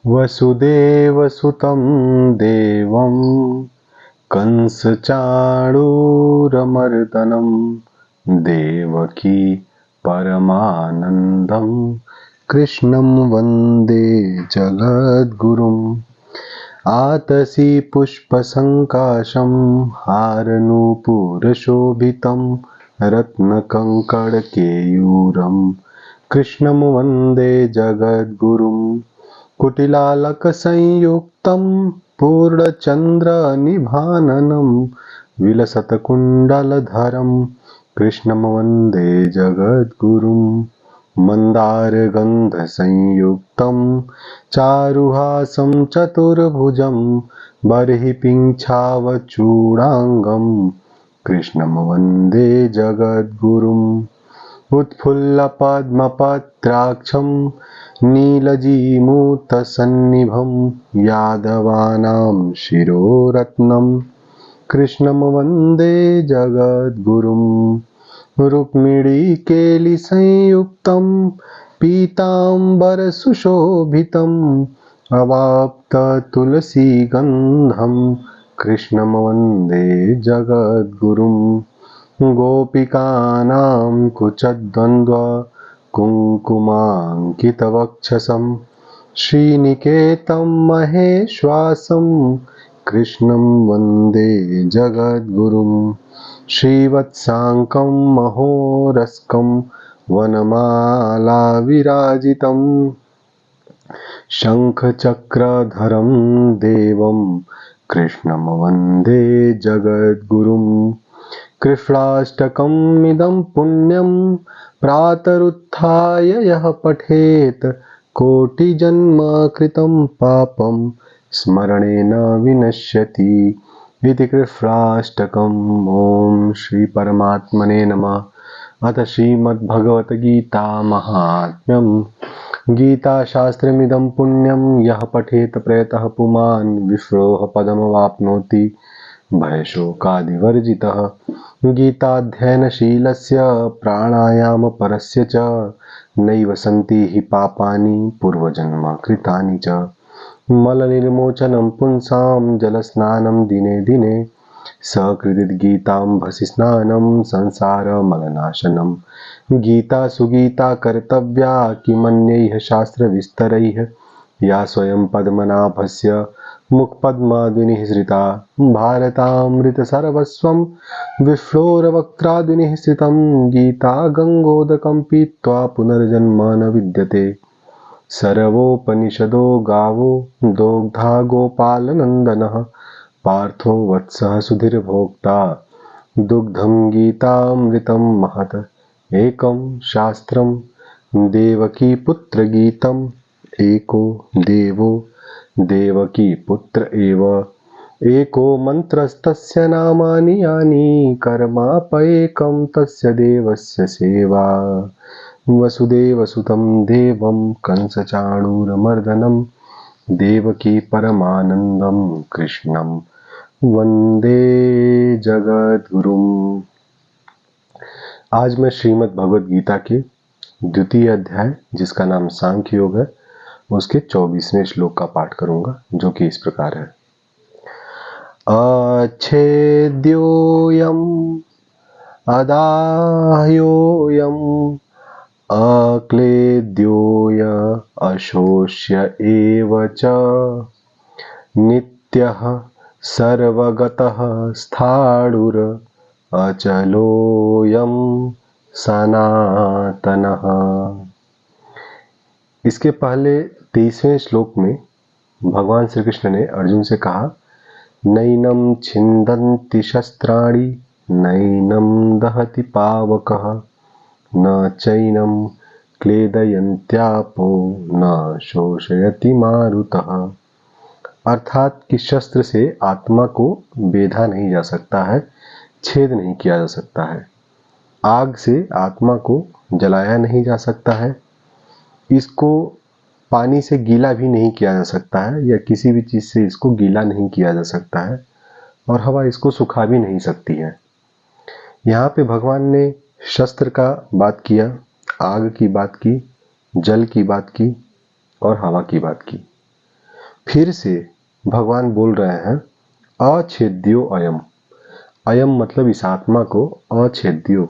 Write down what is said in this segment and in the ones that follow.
वसुदेवसुतं देवं कंसचाणूरमर्दनं देवकी परमानन्दं कृष्णं वन्दे जगद्गुरुम्। आतसी पुष्पसङ्काशं हारनूपुरशोभितं रत्नकङ्कणकेयूरं कृष्णं वन्दे जगद्गुरुम्। कुटिलालकसंयुक्तं पूर्णचन्द्रनिभाननं विलसत्कुण्डलधरं कृष्णं वन्दे जगद्गुरुम्। मन्दारगन्धसंयुक्तं चारुहासं चतुर्भुजं बर्हिपिञ्छावचूडाङ्गं कृष्णं वन्दे जगद्गुरुम्। उत्फुल्लपद्मपत्राक्षं नीलजीमूतसन्निभं यादवानां शिरोरत्नं कृष्णं वन्दे जगद्गुरुम्। रुक्मिणीकेलिसंयुक्तं पीताम्बरसुशोभितम् अवाप्ततुलसीगन्धं कृष्णं वन्दे जगद्गुरुम्। गोपिकानां कुचद्वन्द्व कुङ्कुमाङ्कितवक्षसं श्रीनिकेतं महेश्वासं कृष्णं वन्दे जगद्गुरुम्। श्रीवत्साङ्कं महोरस्कं वनमालाविराजितं शङ्खचक्रधरं देवं कृष्णं वन्दे जगद्गुरुम्। कृष्णाष्टकमिदं पुण्यं प्रातरुत्थाय यः पठेत् कोटिजन्म कृतं पापं स्मरणेन विनश्यति। इति कृष्णाष्टकम्। ॐ श्री परमात्मने नमः। अथ श्रीमद्भगवद्गीता महात्म्यं। गीताशास्त्रमिदं पुण्यं यः पठेत् प्रयतः पुमान् विष्णोः पदमवाप्नोति भयशोकादिवर्जितः। गीताध्ययनशीलस्य प्राणायामपरस्य च नैव सन्ति हि पापानि पूर्वजन्म कृतानि च। मलनिर्मोचनं पुंसां जलस्नानं दिने दिने सकृद्गीताम्भसि स्नानं संसारमलनाशनं। गीता सुगीता कर्तव्या किमन्यैः शास्त्रविस्तरैः या स्वयं पद्मनाभस्य मुखपद्माद्विनिः श्रिता। भारतामृतसर्वस्वं विष्णोर्वक्त्राद्विनिः श्रितं। गीता गङ्गोदकं पीत्वा पुनर्जन्म न विद्यते। सर्वोपनिषदो गावो दोग्धा गोपालनन्दनः पार्थो वत्सः सुधीर्भोक्ता दुग्धं गीतामृतं महत्। एकं शास्त्रं देवकीपुत्रगीतम् एको देवो देवकीपुत्र एव। एको मन्त्रस्तस्य नामानि यानि कर्मापयेकं तस्य देवस्य सेवा। वसुदेवसुतं देवं कंसचाणूरमर्दनं देवकी परमानन्दं कृष्णं वन्दे जगद्गुरुम्। आज मैं श्रीमद् भगवद गीता के द्वितीय अध्याय जिसका नाम सांख्य योग है उसके 24वें श्लोक का पाठ करूंगा, जो कि इस प्रकार है। अच्छेद्योऽयम् अदाह्योऽयम् अक्लेद्योऽय अशोष्य एव च नित्यः सर्वगतः स्थाणुर अचलोऽयं सनातनः। इसके पहले 23वें श्लोक में भगवान श्री कृष्ण ने अर्जुन से कहा, नैनं छिन्दन्ति शस्त्राणि नैनं दहति पावकः न चैनं क्लेदयन्त्यापो न शोषयति मारुतः। अर्थात कि शस्त्र से आत्मा को बेधा नहीं जा सकता है, छेद नहीं किया जा सकता है। आग से आत्मा को जलाया नहीं जा सकता है। इसको पानी से गीला भी नहीं किया जा सकता है, या किसी भी चीज़ से इसको गीला नहीं किया जा सकता है, और हवा इसको सुखा भी नहीं सकती है। यहाँ पे भगवान ने शस्त्र का बात किया, आग की बात की, जल की बात की और हवा की बात की। फिर से भगवान बोल रहे हैं अछेद्यो अयम। अयम मतलब इस आत्मा को अछेद्यो,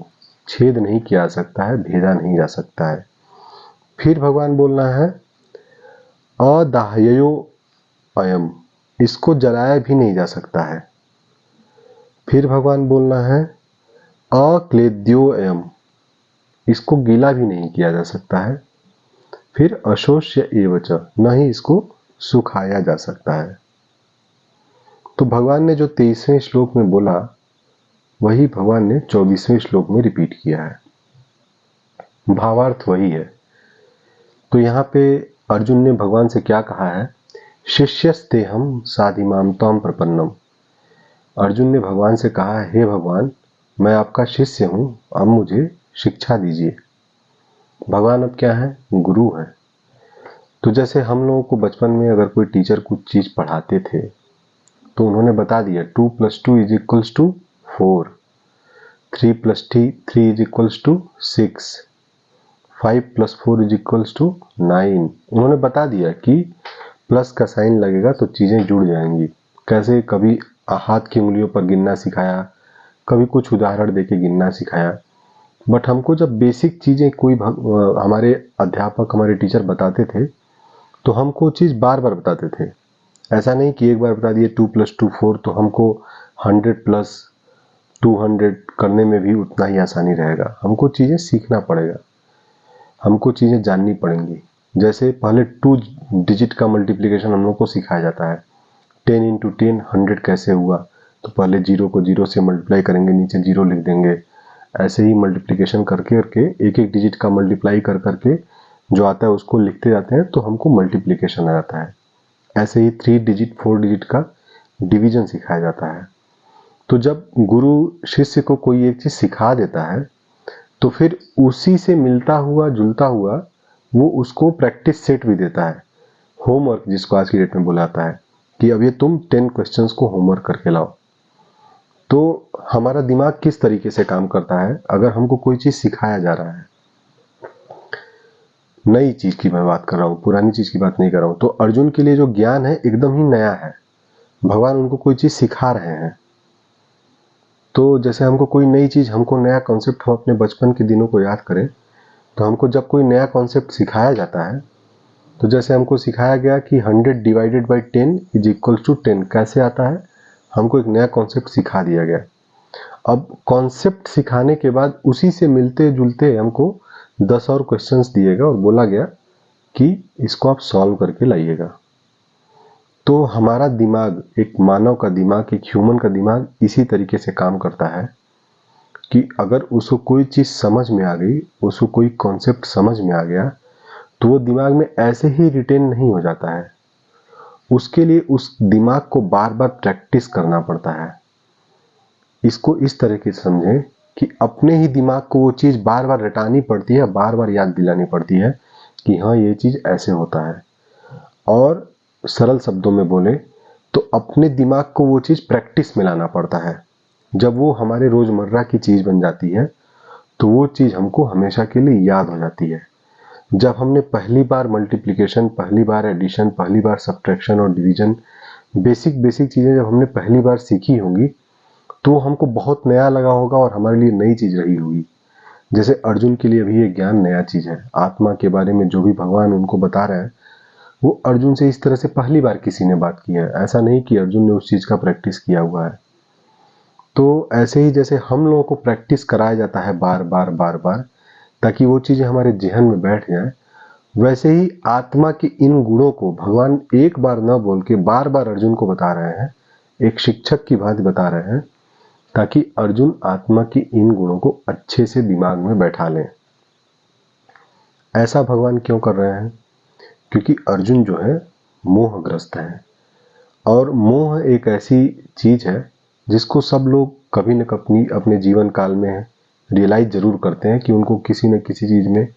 छेद नहीं किया जा सकता है, भेदा नहीं जा सकता है। फिर भगवान बोलना है अदाह्यो अयम, इसको जलाया भी नहीं जा सकता है। फिर भगवान बोलना है अक्लेद्यो अयम, इसको गीला भी नहीं किया जा सकता है। फिर अशोष्य एवच, न ही इसको सुखाया जा सकता है। तो भगवान ने जो 23वें श्लोक में बोला वही भगवान ने 24वें श्लोक में रिपीट किया है। भावार्थ वही है। तो यहाँ पे अर्जुन ने भगवान से क्या कहा है, शिष्यस्ते हम साधिमाम त्वाम प्रपन्नम। अर्जुन ने भगवान से कहा है, हे भगवान मैं आपका शिष्य हूँ, अब मुझे शिक्षा दीजिए। भगवान अब क्या है, गुरु हैं। तो जैसे हम लोगों को बचपन में अगर कोई टीचर कुछ चीज़ पढ़ाते थे तो उन्होंने बता दिया 2 + 2 = 4, 3 + 3 = 6, 5 + 4 = 9। उन्होंने बता दिया कि प्लस का साइन लगेगा तो चीज़ें जुड़ जाएंगी। कैसे, कभी हाथ की उंगलियों पर गिनना सिखाया, कभी कुछ उदाहरण देके गिनना सिखाया। बट हमको जब बेसिक चीज़ें कोई हमारे अध्यापक, हमारे टीचर बताते थे तो हमको चीज़ बार बार बताते थे। ऐसा नहीं कि एक बार बता दिए 2 + 2 4 तो हमको 100 + 200 करने में भी उतना ही आसानी रहेगा। हमको चीज़ें सीखना पड़ेगा, हमको चीज़ें जाननी पड़ेंगी। जैसे पहले 2 डिजिट का मल्टीप्लिकेशन हम लोग को सिखाया जाता है, 10 × 10 100 कैसे हुआ, तो पहले 0 को 0 से मल्टीप्लाई करेंगे, नीचे 0 लिख देंगे। ऐसे ही मल्टीप्लिकेशन करके करके एक एक डिजिट का मल्टीप्लाई कर करके जो आता है उसको लिखते जाते हैं तो हमको मल्टीप्लिकेशन आ जाता है। ऐसे ही 3 डिजिट 4 डिजिट का डिवीजन सिखाया जाता है। तो जब गुरु शिष्य को कोई एक चीज़ सिखा देता है तो फिर उसी से मिलता हुआ जुलता हुआ वो उसको प्रैक्टिस सेट भी देता है, होमवर्क जिसको आज की डेट में बोला जाता है कि अब ये तुम 10 क्वेश्चंस को होमवर्क करके लाओ। तो हमारा दिमाग किस तरीके से काम करता है, अगर हमको कोई चीज़ सिखाया जा रहा है, नई चीज़ की मैं बात कर रहा हूँ, पुरानी चीज़ की बात नहीं कर रहा हूँ, तो अर्जुन के लिए जो ज्ञान है एकदम ही नया है। भगवान उनको कोई चीज़ सिखा रहे हैं। तो जैसे हमको कोई नई चीज़, हमको नया कॉन्सेप्ट, हम अपने बचपन के दिनों को याद करें तो हमको जब कोई नया कॉन्सेप्ट सिखाया जाता है तो जैसे हमको सिखाया गया कि 100 / 10 = 10 कैसे आता है, हमको एक नया कॉन्सेप्ट सिखा दिया गया। अब कॉन्सेप्ट सिखाने के बाद उसी से मिलते जुलते हमको 10 और क्वेश्चंस दिएगा और बोला गया कि इसको आप सॉल्व करके लाइएगा। तो हमारा दिमाग, एक मानव का दिमाग, एक ह्यूमन का दिमाग इसी तरीके से काम करता है कि अगर उसको कोई चीज़ समझ में आ गई, उसको कोई कॉन्सेप्ट समझ में आ गया तो वो दिमाग में ऐसे ही रिटेन नहीं हो जाता है। उसके लिए उस दिमाग को बार बार प्रैक्टिस करना पड़ता है। इसको इस तरीके से समझें कि अपने ही दिमाग को वो चीज़ बार बार रटानी पड़ती है, बार बार याद दिलानी पड़ती है कि हाँ ये चीज़ ऐसे होता है। और सरल शब्दों में बोले तो अपने दिमाग को वो चीज़ प्रैक्टिस में लाना पड़ता है। जब वो हमारे रोज़मर्रा की चीज़ बन जाती है तो वो चीज़ हमको हमेशा के लिए याद हो जाती है। जब हमने पहली बार मल्टीप्लिकेशन, पहली बार एडिशन, पहली बार सब्ट्रैक्शन और डिवीजन, बेसिक चीज़ें जब हमने पहली बार सीखी होंगी तो हमको बहुत नया लगा होगा और हमारे लिए नई चीज़ रही होगी। जैसे अर्जुन के लिए अभी ये ज्ञान नया चीज़ है। आत्मा के बारे में जो भी भगवान उनको बता रहे हैं वो अर्जुन से इस तरह से पहली बार किसी ने बात की है। ऐसा नहीं कि अर्जुन ने उस चीज़ का प्रैक्टिस किया हुआ है। तो ऐसे ही जैसे हम लोगों को प्रैक्टिस कराया जाता है बार बार ताकि वो चीज़ें हमारे ज़हन में बैठ जाएं, वैसे ही आत्मा के इन गुणों को भगवान एक बार न बोल के बार बार अर्जुन को बता रहे हैं, एक शिक्षक की भांति बता रहे हैं ताकि अर्जुन आत्मा की इन गुणों को अच्छे से दिमाग में बैठा लें। ऐसा भगवान क्यों कर रहे हैं? क्योंकि अर्जुन जो है मोहग्रस्त है और मोह एक ऐसी चीज़ है जिसको सब लोग कभी न कभी अपने जीवन काल में रियलाइज जरूर करते हैं कि उनको किसी न किसी चीज़ में,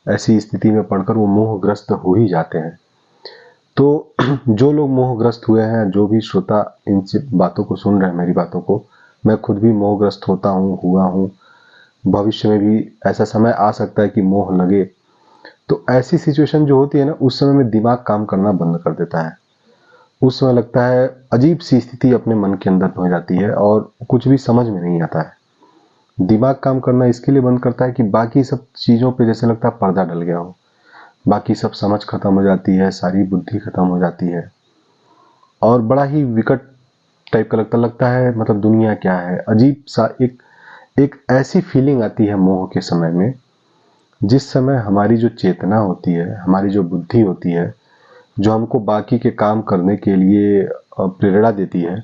ऐसी स्थिति में पढ़कर वो मोहग्रस्त हो ही जाते हैं। तो जो लोग मोहग्रस्त हुए हैं, जो भी श्रोता इन बातों को सुन रहे हैं, मेरी बातों को, मैं खुद भी मोहग्रस्त होता हूँ, हुआ हूँ, भविष्य में भी ऐसा समय आ सकता है कि मोह लगे। तो ऐसी सिचुएशन जो होती है ना, उस समय में दिमाग काम करना बंद कर देता है उस समय लगता है अजीब सी स्थिति अपने मन के अंदर हो जाती है और कुछ भी समझ में नहीं आता है। दिमाग काम करना इसके लिए बंद करता है कि बाकी सब चीज़ों पे जैसे लगता है पर्दा डल गया हो, बाकी सब समझ खत्म हो जाती है, सारी बुद्धि खत्म हो जाती है और बड़ा ही विकट टाइप का लगता है, मतलब दुनिया क्या है, अजीब सा एक ऐसी फीलिंग आती है मोह के समय में, जिस समय हमारी जो चेतना होती है, हमारी जो बुद्धि होती है, जो हमको बाकी के काम करने के लिए प्रेरणा देती है,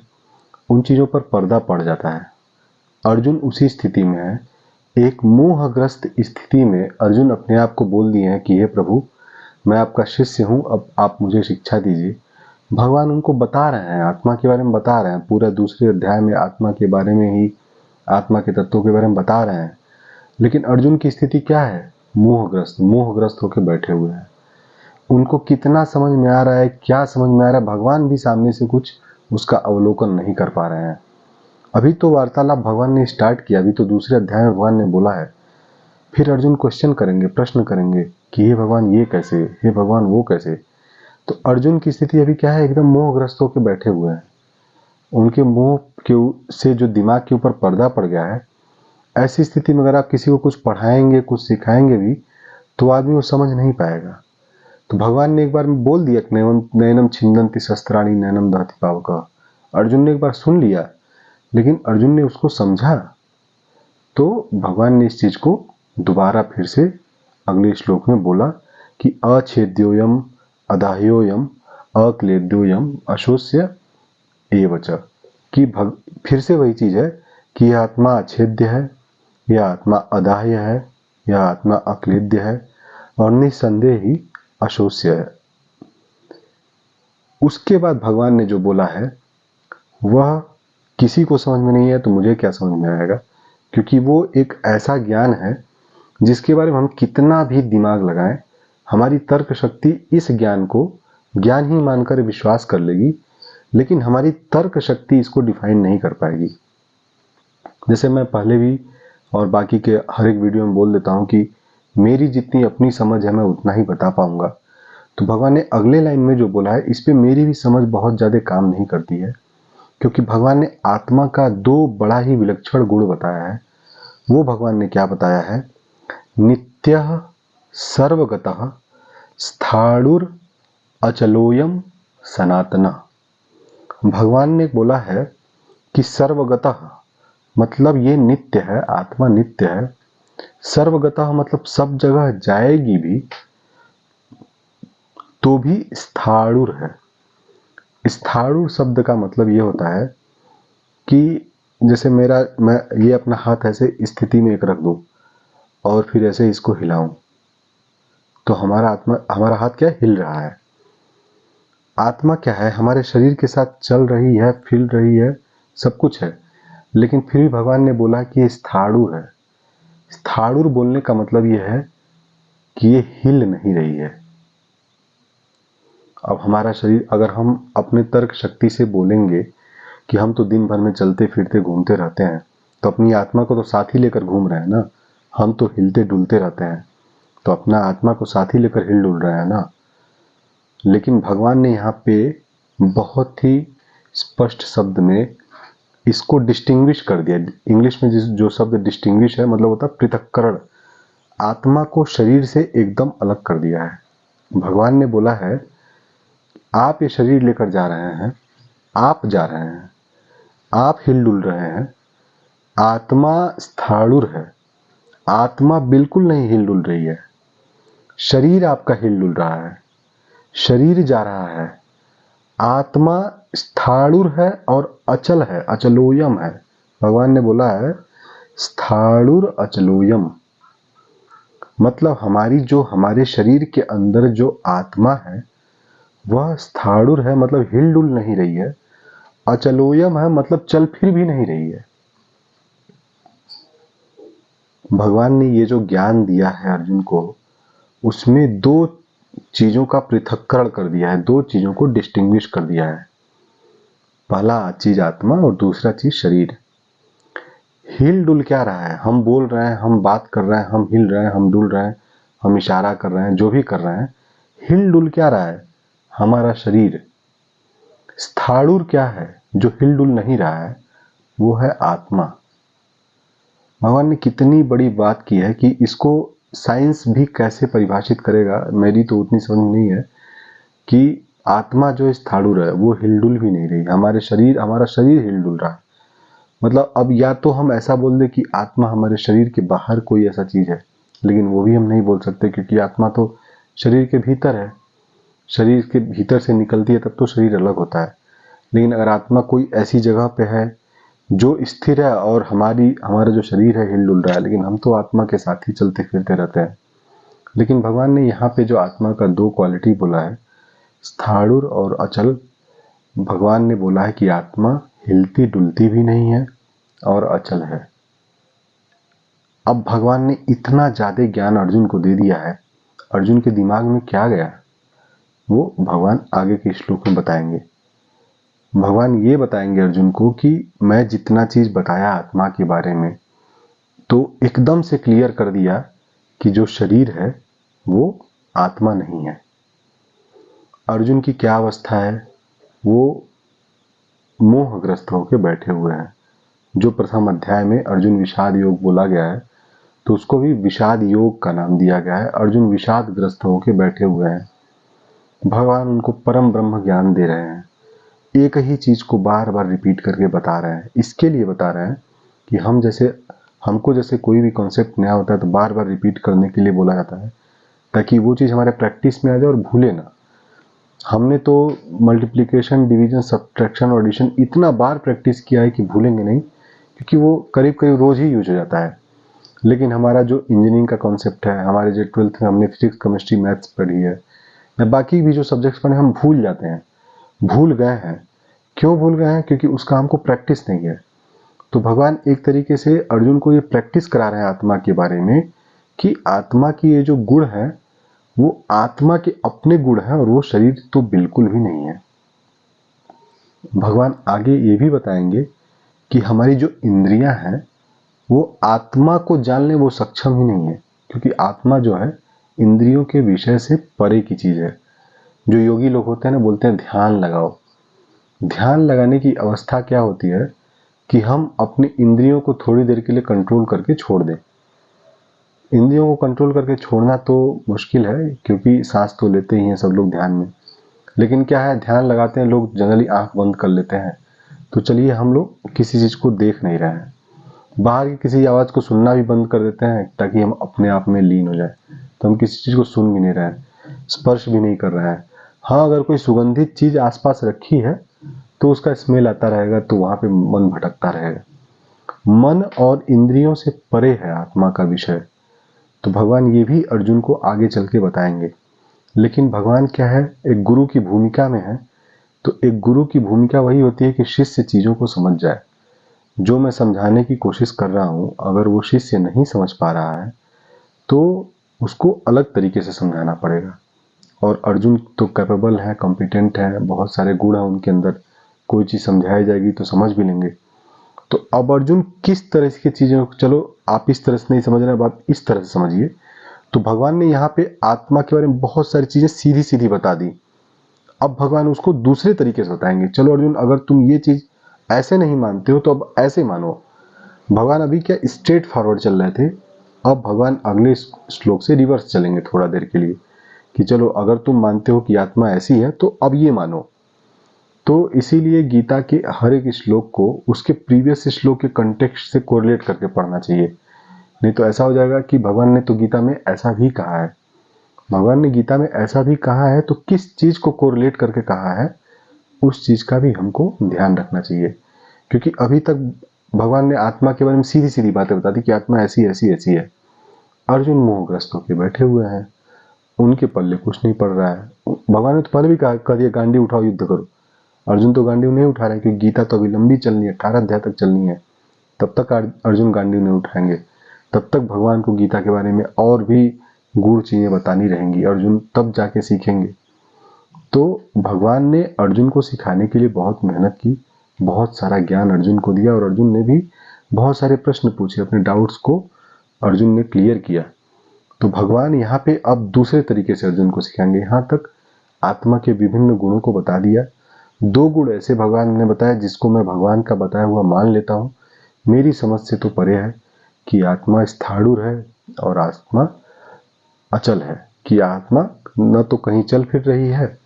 उन चीज़ों पर पर्दा पड़ जाता है। अर्जुन उसी स्थिति में है। एक मोहग्रस्त स्थिति में अर्जुन अपने आप को बोल दिए हैं कि हे प्रभु, मैं आपका शिष्य हूँ, अब आप मुझे शिक्षा दीजिए। भगवान उनको बता रहे हैं, आत्मा के बारे में बता रहे हैं, पूरा दूसरे अध्याय में आत्मा के बारे में ही, आत्मा के तत्वों के बारे में बता रहे हैं। लेकिन अर्जुन की स्थिति क्या है? मोहग्रस्त होकर बैठे हुए हैं। उनको कितना समझ में आ रहा है, क्या समझ में आ रहा है, भगवान भी सामने से कुछ उसका अवलोकन नहीं कर पा रहे हैं। अभी तो वार्तालाप भगवान ने स्टार्ट किया, अभी तो दूसरे अध्याय में भगवान ने बोला है। फिर अर्जुन क्वेश्चन करेंगे, प्रश्न करेंगे कि हे भगवान ये कैसे, हे भगवान वो कैसे। तो अर्जुन की स्थिति अभी क्या है? एकदम मोहग्रस्त होकर बैठे हुए हैं। उनके मोह के से जो दिमाग के ऊपर पर्दा पड़ गया है, ऐसी स्थिति में अगर आप किसी को कुछ पढ़ाएंगे, कुछ सिखाएंगे भी, तो आदमी वो समझ नहीं पाएगा। तो भगवान ने एक बार बोल दिया, नैनम छिन्दन्ति शस्त्राणि नैनम दहति पावकः। अर्जुन ने एक बार सुन लिया, लेकिन अर्जुन ने उसको समझा, तो भगवान ने इस चीज को दोबारा फिर से अगले श्लोक में बोला कि अछेद्योयम अदाह्योयम अक्लेद्योयम अशोष्य एव च, कि फिर से वही चीज है कि यह आत्मा अछेद्य है, यह आत्मा अदाह्य है, यह आत्मा अक्लेद्य है और निसंदेह ही अशोष्य है। उसके बाद भगवान ने जो बोला है वह किसी को समझ में नहीं है, तो मुझे क्या समझ में आएगा, क्योंकि वो एक ऐसा ज्ञान है जिसके बारे में हम कितना भी दिमाग लगाएं, हमारी तर्क शक्ति इस ज्ञान को ज्ञान ही मानकर विश्वास कर लेगी, लेकिन हमारी तर्क शक्ति इसको डिफाइन नहीं कर पाएगी। जैसे मैं पहले भी और बाकी के हर एक वीडियो में बोल देता हूं कि मेरी जितनी अपनी समझ है मैं उतना ही बता पाऊंगा। तो भगवान ने अगले लाइन में जो बोला है, इस पे मेरी भी समझ बहुत ज्यादा काम नहीं करती है, क्योंकि भगवान ने आत्मा का दो बड़ा ही विलक्षण गुण बताया है। वो भगवान ने क्या बताया है? नित्यः सर्वगतः स्थाणुर अचलोयम सनातनः। भगवान ने बोला है कि सर्वगतः मतलब ये नित्य है, आत्मा नित्य है। सर्वगतः मतलब सब जगह जाएगी भी, तो भी स्थाणुर है। स्थाणुर शब्द का मतलब ये होता है कि जैसे मैं ये अपना हाथ ऐसे स्थिति में एक रख दूं और फिर ऐसे इसको हिलाऊं, तो हमारा हाथ क्या हिल रहा है। आत्मा क्या है? हमारे शरीर के साथ चल रही है, फिर रही है, सब कुछ है, लेकिन फिर भी भगवान ने बोला कि ये स्थाणुर है। स्थाणुर बोलने का मतलब ये है कि ये हिल नहीं रही है। अब हमारा शरीर, अगर हम अपने तर्क शक्ति से बोलेंगे कि हम तो दिन भर में चलते फिरते घूमते रहते हैं, तो अपनी आत्मा को तो साथ ही लेकर घूम रहे हैं ना। हम तो हिलते डुलते रहते हैं, तो अपना आत्मा को साथ ही लेकर हिल डुल रहे हैं ना। लेकिन भगवान ने यहाँ पे बहुत ही स्पष्ट शब्द में इसको डिस्टिंग्विश कर दिया। इंग्लिश में जो शब्द डिस्टिंग्विश है मतलब होता है पृथक्करण। आत्मा को शरीर से एकदम अलग कर दिया है। भगवान ने बोला है आप ये शरीर लेकर जा रहे हैं, आप जा रहे हैं, आप हिल डुल रहे हैं, आत्मा स्थाणुर है। आत्मा बिल्कुल नहीं हिल डुल रही है, शरीर आपका हिल डुल रहा है, शरीर जा रहा है। आत्मा स्थाणुर है और अचल है, अचलोयम है। भगवान ने बोला है स्थाणुर अचलोयम, मतलब हमारे शरीर के अंदर जो आत्मा है वह स्थाणुर है, मतलब हिल डुल नहीं रही है। अचलोयम है, मतलब चल फिर भी नहीं रही है। भगवान ने ये जो ज्ञान दिया है अर्जुन को, उसमें दो चीजों का पृथक्करण कर दिया है, दो चीजों को डिस्टिंग्विश कर दिया है। पहला चीज आत्मा और दूसरा चीज शरीर। हिल डुल क्या रहा है? हम बोल रहे हैं, हम बात कर रहे हैं, हम हिल रहे हैं, हम डुल रहे हैं, हम इशारा कर रहे हैं, जो भी कर रहे हैं, हिल डुल क्या रहा है? हमारा शरीर। स्थाणुर क्या है? जो हिलडुल नहीं रहा है वो है आत्मा। भगवान ने कितनी बड़ी बात की है कि इसको साइंस भी कैसे परिभाषित करेगा, मेरी तो उतनी समझ नहीं है कि आत्मा जो स्थाणुर है वो हिलडुल भी नहीं रही। हमारा शरीर हिलडुल रहा है। मतलब अब या तो हम ऐसा बोल दे कि आत्मा हमारे शरीर के बाहर कोई ऐसा चीज है, लेकिन वो भी हम नहीं बोल सकते क्योंकि आत्मा तो शरीर के भीतर है। शरीर के भीतर से निकलती है तब तो शरीर अलग होता है। लेकिन अगर आत्मा कोई ऐसी जगह पे है जो स्थिर है और हमारा जो शरीर है हिल डुल रहा है, लेकिन हम तो आत्मा के साथ ही चलते फिरते रहते हैं। लेकिन भगवान ने यहाँ पे जो आत्मा का दो क्वालिटी बोला है, स्थाणुर और अचल, भगवान ने बोला है कि आत्मा हिलती डुलती भी नहीं है और अचल है। अब भगवान ने इतना ज्यादा ज्ञान अर्जुन को दे दिया है, अर्जुन के दिमाग में क्या गया वो भगवान आगे के श्लोक में बताएंगे। भगवान ये बताएंगे अर्जुन को कि मैं जितना चीज बताया आत्मा के बारे में, तो एकदम से क्लियर कर दिया कि जो शरीर है वो आत्मा नहीं है। अर्जुन की क्या अवस्था है? वो मोहग्रस्त होकर बैठे हुए हैं। जो प्रथम अध्याय में अर्जुन विषाद योग बोला गया है, तो उसको भी विषाद योग का नाम दिया गया है। अर्जुन विषादग्रस्त होकर बैठे हुए हैं। भगवान उनको परम ब्रह्म ज्ञान दे रहे हैं। एक ही चीज को बार बार रिपीट करके बता रहे हैं। इसके लिए बता रहे हैं कि हमको जैसे कोई भी कॉन्सेप्ट नया होता है तो बार बार रिपीट करने के लिए बोला जाता है, ताकि वो चीज हमारे प्रैक्टिस में आ जाए और भूले ना। हमने तो मल्टीप्लिकेशन, डिवीजन, सब्ट्रैक्शन और एडिशन इतना बार प्रैक्टिस किया है कि भूलेंगे नहीं, क्योंकि वो करीब करीब रोज ही यूज हो जाता है। लेकिन हमारा जो इंजीनियरिंग का कॉन्सेप्ट है, हमारे जो 12th में हमने फिजिक्स, केमिस्ट्री, मैथ्स पढ़ी है, या बाकी भी जो सब्जेक्ट्स पढ़े, हम भूल जाते हैं, भूल गए हैं। क्यों भूल गए हैं? क्योंकि उसका हमको प्रैक्टिस नहीं है। तो भगवान एक तरीके से अर्जुन को ये प्रैक्टिस करा रहे हैं आत्मा के बारे में, कि आत्मा की ये जो गुण है वो आत्मा के अपने गुण है और वो शरीर तो बिल्कुल भी नहीं है। भगवान आगे ये भी बताएंगे कि हमारी जो इंद्रियां हैं वो आत्मा को जानने वो सक्षम ही नहीं है, क्योंकि आत्मा जो है इंद्रियों के विषय से परे की चीज है। जो योगी लोग होते हैं ना, बोलते हैं ध्यान लगाओ। ध्यान लगाने की अवस्था क्या होती है कि हम अपनी इंद्रियों को थोड़ी देर के लिए कंट्रोल करके छोड़ दें। इंद्रियों को कंट्रोल करके छोड़ना तो मुश्किल है, क्योंकि सांस तो लेते ही हैं सब लोग ध्यान में। लेकिन क्या है, ध्यान लगाते हैं लोग जनरली आंख बंद कर लेते हैं। तो चलिए हम लोग किसी चीज को देख नहीं रहे हैं, बाहर की किसी आवाज को सुनना भी बंद कर देते हैं ताकि हम अपने आप में लीन हो जाए। तो हम किसी चीज को सुन भी नहीं रहे हैं, स्पर्श भी नहीं कर रहे हैं। हाँ, अगर कोई सुगंधित चीज आसपास रखी है तो उसका स्मेल आता रहेगा, तो वहां पे मन भटकता रहेगा। मन और इंद्रियों से परे है आत्मा का विषय। तो भगवान ये भी अर्जुन को आगे चल के बताएंगे। लेकिन भगवान क्या है, एक गुरु की भूमिका में है। तो एक गुरु की भूमिका वही होती है कि शिष्य चीजों को समझ जाए। जो मैं समझाने की कोशिश कर रहा हूं, अगर वो शिष्य नहीं समझ पा रहा है तो उसको अलग तरीके से समझाना पड़ेगा। और अर्जुन तो कैपेबल है, कॉम्पिटेंट है, बहुत सारे गुण हैं उनके अंदर। कोई चीज समझाई जाएगी तो समझ भी लेंगे। तो अब अर्जुन किस तरह की चीजें, चलो आप इस तरह से नहीं समझ रहे, अब आप इस तरह से समझिए। तो भगवान ने यहाँ पे आत्मा के बारे में बहुत सारी चीजें सीधी सीधी बता दी। अब भगवान उसको दूसरे तरीके से बताएंगे। चलो अर्जुन, अगर तुम ये चीज ऐसे नहीं मानते हो तो अब ऐसे मानो। भगवान अभी क्या स्ट्रेट फॉरवर्ड चल रहे थे, अब भगवान अगले श्लोक से रिवर्स चलेंगे थोड़ा देर के लिए, कि चलो अगर तुम मानते हो कि आत्मा ऐसी है तो अब ये मानो। तो इसीलिए गीता के हर एक श्लोक को उसके प्रीवियस श्लोक के कंटेक्स्ट से कोरिलेट करके पढ़ना चाहिए। नहीं तो ऐसा हो जाएगा कि भगवान ने तो गीता में ऐसा भी कहा है, भगवान ने गीता में ऐसा भी कहा है, तो किस चीज को कोरिलेट करके कहा है उस चीज का भी हमको ध्यान रखना चाहिए। क्योंकि अभी तक भगवान ने आत्मा के बारे में सीधी सीधी बातें बता दी कि आत्मा ऐसी ऐसी ऐसी है। अर्जुन मोहग्रस्त होकर बैठे हुए हैं, उनके पल्ले कुछ नहीं पड़ रहा है। भगवान ने तो पहले भी कह दिया गांडी उठाओ युद्ध करो। अर्जुन तो गांडी नहीं उठा रहे, क्योंकि गीता तो अभी लंबी चलनी है, 18 अध्याय तक चलनी है। तब तक अर्जुन गांडी नहीं उठाएंगे, तब तक भगवान को गीता के बारे में और भी गूढ़ चीजें बतानी रहेंगी। अर्जुन तब जाके सीखेंगे। तो भगवान ने अर्जुन को सिखाने के लिए बहुत मेहनत की, बहुत सारा ज्ञान अर्जुन को दिया, और अर्जुन ने भी बहुत सारे प्रश्न पूछे, अपने डाउट्स को अर्जुन ने क्लियर किया। तो भगवान यहाँ पे अब दूसरे तरीके से अर्जुन को सिखाएंगे। यहाँ तक आत्मा के विभिन्न गुणों को बता दिया, दो गुण ऐसे भगवान ने बताया जिसको मैं भगवान का बताया हुआ मान लेता हूँ, मेरी समझ से तो परे है कि आत्मा स्थाणुर है और आत्मा अचल है, कि आत्मा न तो कहीं चल फिर रही है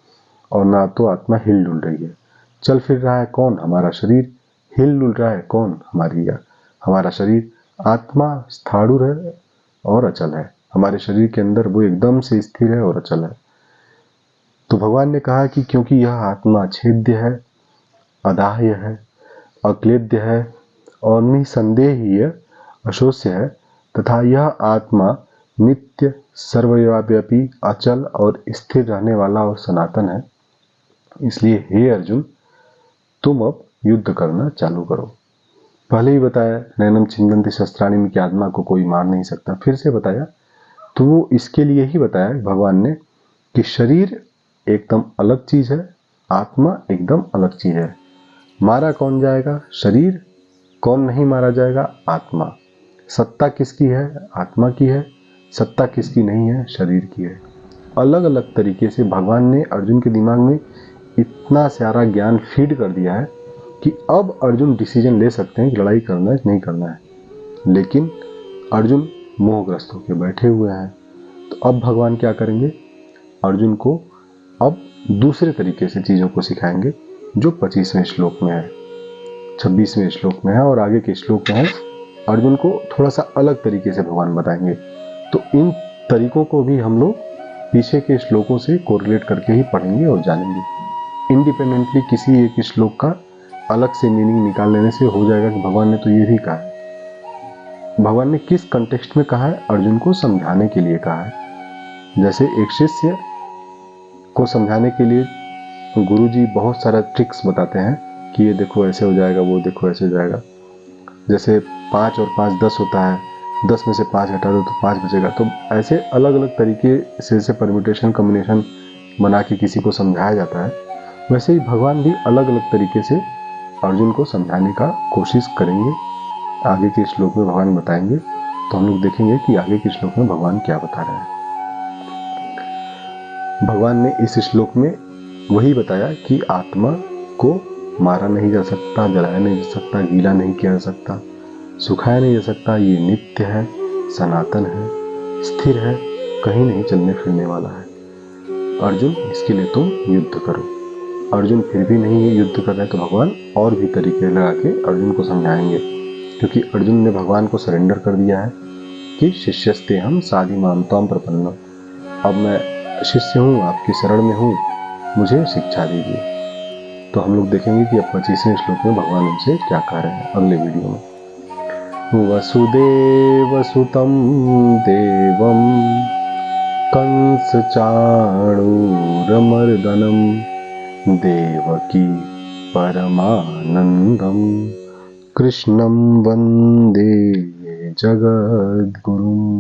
और ना तो आत्मा हिल डुल रही है। चल फिर रहा है कौन? हमारा शरीर। हिल डुल रहा है कौन? हमारा शरीर। आत्मा स्थाणुर है और अचल है। हमारे शरीर के अंदर वो एकदम से स्थिर है और अचल है। तो भगवान ने कहा कि क्योंकि यह आत्मा छेद्य है, अदाह्य है, अक्लेद्य है और निसंदेहीय अशोष्य है तथा यह आत्मा नित्य, सर्वव्यापी, अचल और स्थिर रहने वाला और सनातन है, इसलिए हे अर्जुन, तुम अब युद्ध करना चालू करो। पहले ही बताया नैनम छिन्दन्ति शस्त्राणि में कि आत्मा को कोई मार नहीं सकता। फिर से बताया तो वो इसके लिए ही बताया भगवान ने कि शरीर एकदम अलग चीज है, आत्मा एकदम अलग चीज है। मारा कौन जाएगा? शरीर। कौन नहीं मारा जाएगा? आत्मा। सत्ता किसकी है? आत्मा की है। सत्ता किसकी नहीं है? शरीर की है। अलग अलग तरीके से भगवान ने अर्जुन के दिमाग में इतना सारा ज्ञान फीड कर दिया है कि अब अर्जुन डिसीजन ले सकते हैं कि लड़ाई करना है नहीं करना है। लेकिन अर्जुन मोहग्रस्त होकर बैठे हुए हैं। तो अब भगवान क्या करेंगे? अर्जुन को अब दूसरे तरीके से चीजों को सिखाएंगे, जो 25वें श्लोक में है, 26वें श्लोक में है और आगे के श्लोक में है। अर्जुन को थोड़ा सा अलग तरीके से भगवान बताएंगे। तो इन तरीकों को भी हम लोग पीछे के श्लोकों से कोरिलेट करके ही पढ़ेंगे और जानेंगे। इंडिपेंडेंटली किसी एक श्लोक का अलग से मीनिंग निकाल लेने से हो जाएगा कि भगवान ने तो ये भी कहा है। भगवान ने किस कंटेक्स्ट में कहा है? अर्जुन को समझाने के लिए कहा है। जैसे एक शिष्य को समझाने के लिए गुरुजी बहुत सारा ट्रिक्स बताते हैं कि ये देखो ऐसे हो जाएगा, वो देखो ऐसे हो जाएगा। जैसे 5 और 5 10 होता है, 10 में से 5 हटा दो तो 5 बचेगा। तो ऐसे अलग अलग तरीके से परम्यूटेशन कॉम्बिनेशन बना के किसी को समझाया जाता है। वैसे ही भगवान भी अलग अलग तरीके से अर्जुन को समझाने का कोशिश करेंगे। आगे के श्लोक में भगवान बताएंगे, तो हम लोग देखेंगे कि आगे के श्लोक में भगवान क्या बता रहे हैं। भगवान ने इस श्लोक में वही बताया कि आत्मा को मारा नहीं जा सकता, जलाया नहीं जा सकता, गीला नहीं किया जा सकता, सुखाया नहीं जा सकता। ये नित्य है, सनातन है, स्थिर है, कहीं नहीं चलने फिरने वाला है। अर्जुन, इसके लिए तुम युद्ध करो। अर्जुन फिर भी नहीं युद्ध कर रहे तो भगवान और भी तरीके लगा के अर्जुन को समझाएंगे, क्योंकि अर्जुन ने भगवान को सरेंडर कर दिया है कि शिष्यस्ते हम साधि माम त्वाम प्रपन्नम। अब मैं शिष्य हूँ, आपकी शरण में हूँ, मुझे शिक्षा दीजिए। तो हम लोग देखेंगे कि अब 25वें श्लोक में भगवान उनसे क्या कह रहे हैं अगले वीडियो में। वसुदेव सुतं देवं कंस चाणूरमर्दनम देवकी परमानंदम कृष्णं वंदे जगद्गुरुम्।